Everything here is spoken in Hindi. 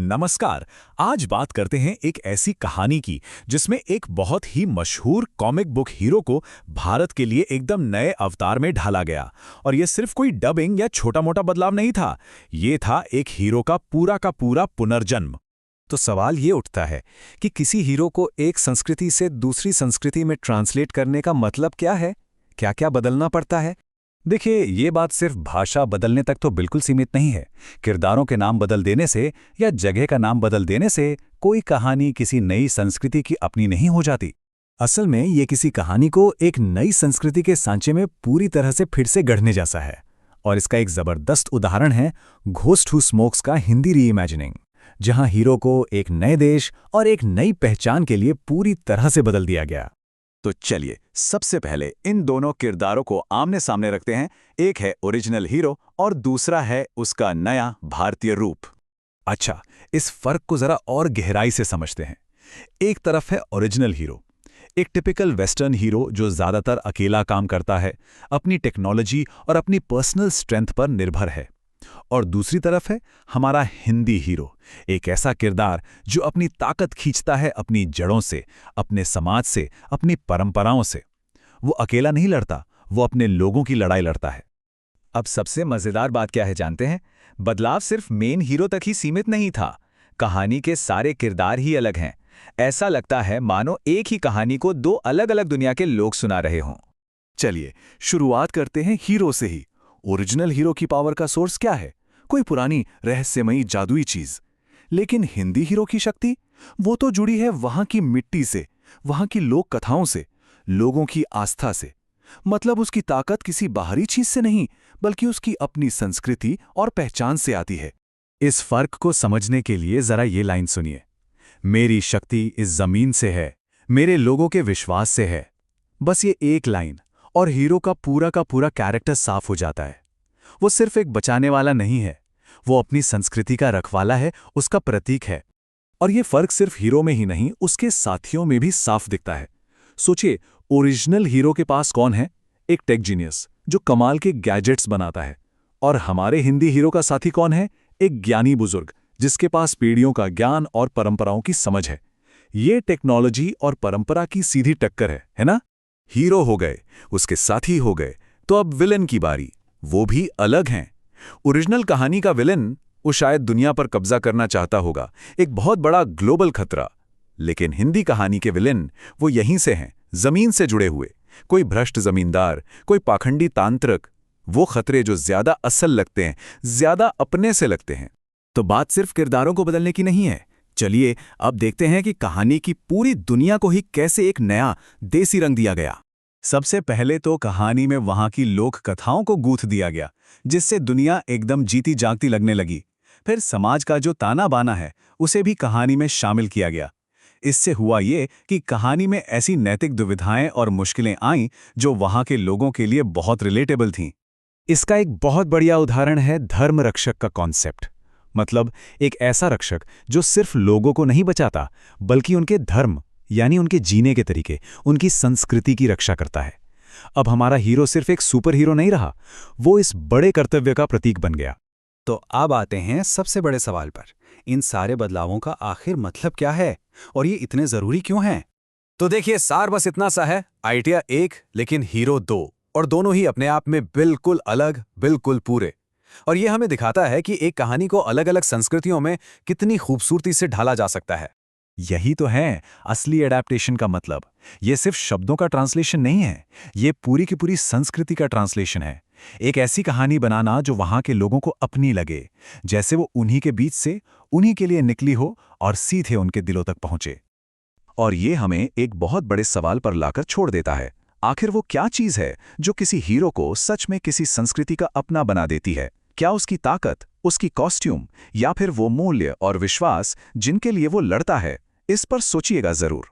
नमस्कार। आज बात करते हैं एक ऐसी कहानी की जिसमें एक बहुत ही मशहूर कॉमिक बुक हीरो को भारत के लिए एकदम नए अवतार में ढाला गया। और ये सिर्फ कोई डबिंग या छोटा-मोटा बदलाव नहीं था, ये था एक हीरो का पूरा पुनर्जन्म। तो सवाल ये उठता है कि किसी हीरो को एक संस्कृति से दूसरी संस्कृति में ट्रांसलेट करने का मतलब क्या है? क्या क्या बदलना पड़ता है? देखिए, ये बात सिर्फ भाषा बदलने तक तो बिल्कुल सीमित नहीं है। किरदारों के नाम बदल देने से या जगह का नाम बदल देने से कोई कहानी किसी नई संस्कृति की अपनी नहीं हो जाती। असल में ये किसी कहानी को एक नई संस्कृति के सांचे में पूरी तरह से फिर से गढ़ने जैसा है। और इसका एक जबरदस्त उदाहरण है घोस्ट हू स्मोक्स का हिंदी रीइमेजिनिंग, जहां हीरो को एक नए देश और एक नई पहचान के लिए पूरी तरह से बदल दिया गया। तो चलिए सबसे पहले इन दोनों किरदारों को आमने सामने रखते हैं। एक है ओरिजिनल हीरो और दूसरा है उसका नया भारतीय रूप। अच्छा, इस फर्क को जरा और गहराई से समझते हैं। एक तरफ है ओरिजिनल हीरो, एक टिपिकल वेस्टर्न हीरो जो ज्यादातर अकेला काम करता है, अपनी टेक्नोलॉजी और अपनी पर्सनल स्ट्रेंथ पर निर्भर है। और दूसरी तरफ है हमारा हिंदी हीरो, एक ऐसा किरदार जो अपनी ताकत खींचता है अपनी जड़ों से, अपने समाज से, अपनी परंपराओं से। वो अकेला नहीं लड़ता, वो अपने लोगों की लड़ाई लड़ता है। अब सबसे मजेदार बात क्या है जानते हैं? बदलाव सिर्फ मेन हीरो तक ही सीमित नहीं था, कहानी के सारे किरदार ही अलग हैं। ऐसा लगता है मानो एक ही कहानी को दो अलग अलग दुनिया के लोग सुना रहे हों। चलिए शुरुआत करते हैं हीरो से ही। ओरिजिनल हीरो की पावर का सोर्स क्या है? कोई पुरानी रहस्यमयी जादुई चीज। लेकिन हिंदी हीरो की शक्ति, वो तो जुड़ी है वहां की मिट्टी से, वहां की लोक कथाओं से, लोगों की आस्था से। मतलब उसकी ताकत किसी बाहरी चीज से नहीं, बल्कि उसकी अपनी संस्कृति और पहचान से आती है। इस फर्क को समझने के लिए जरा ये लाइन सुनिए। मेरी शक्ति इस जमीन से है, मेरे लोगों के विश्वास से है। बस ये एक लाइन और हीरो का पूरा कैरेक्टर साफ हो जाता है। वो सिर्फ एक बचाने वाला नहीं है, वो अपनी संस्कृति का रखवाला है, उसका प्रतीक है। और ये फर्क सिर्फ हीरो में ही नहीं, उसके साथियों में भी साफ दिखता है। सोचिए, ओरिजिनल हीरो के पास कौन है? एक टेक जीनियस जो कमाल के गैजेट्स बनाता है। और हमारे हिंदी हीरो का साथी कौन है? एक ज्ञानी बुजुर्ग जिसके पास पीढ़ियों का ज्ञान और परंपराओं की समझ है। ये टेक्नोलॉजी और परंपरा की सीधी टक्कर है ना? हीरो हो गए, उसके साथी हो गए, तो अब विलेन की बारी। वो भी अलग हैं। ओरिजिनल कहानी का विलेन वो शायद दुनिया पर कब्जा करना चाहता होगा, एक बहुत बड़ा ग्लोबल खतरा। लेकिन हिंदी कहानी के विलेन वो यहीं से हैं, जमीन से जुड़े हुए। कोई भ्रष्ट जमींदार, कोई पाखंडी तांत्रिक। वो खतरे जो ज्यादा असल लगते हैं, ज्यादा अपने से लगते हैं। तो बात सिर्फ किरदारों को बदलने की नहीं है। चलिए अब देखते हैं कि कहानी की पूरी दुनिया को ही कैसे एक नया देसी रंग दिया गया। सबसे पहले तो कहानी में वहां की लोक कथाओं को गूंथ दिया गया, जिससे दुनिया एकदम जीती जागती लगने लगी। फिर समाज का जो ताना बाना है उसे भी कहानी में शामिल किया गया। इससे हुआ ये कि कहानी में ऐसी नैतिक दुविधाएं और मुश्किलें आईं जो वहां के लोगों के लिए बहुत रिलेटेबल थीं। इसका एक बहुत बढ़िया उदाहरण है धर्म रक्षक का कॉन्सेप्ट। मतलब एक ऐसा रक्षक जो सिर्फ लोगों को नहीं बचाता, बल्कि उनके धर्म यानी उनके जीने के तरीके, उनकी संस्कृति की रक्षा करता है। अब हमारा हीरो सिर्फ एक सुपर हीरो नहीं रहा, वो इस बड़े कर्तव्य का प्रतीक बन गया। तो अब आते हैं सबसे बड़े सवाल पर। इन सारे बदलावों का आखिर मतलब क्या है और ये इतने जरूरी क्यों हैं? तो देखिए, सार बस इतना सा है, आइडिया एक लेकिन हीरो दो, और दोनों ही अपने आप में बिल्कुल अलग, बिल्कुल पूरे। और ये हमें दिखाता है कि एक कहानी को अलग अलग संस्कृतियों में कितनी खूबसूरती से ढाला जा सकता है। यही तो है असली एडेप्टेशन का मतलब। ये सिर्फ शब्दों का ट्रांसलेशन नहीं है, ये पूरी की पूरी संस्कृति का ट्रांसलेशन है। एक ऐसी कहानी बनाना जो वहां के लोगों को अपनी लगे, जैसे वो उन्हीं के बीच से, उन्हीं के लिए निकली हो और सीधे उनके दिलों तक पहुंचे। और ये हमें एक बहुत बड़े सवाल पर लाकर छोड़ देता है। आखिर वो क्या चीज है जो किसी हीरो को सच में किसी संस्कृति का अपना बना देती है? क्या उसकी ताकत, उसकी कॉस्ट्यूम, या फिर वो मूल्य और विश्वास जिनके लिए वो लड़ता है? इस पर सोचिएगा जरूर।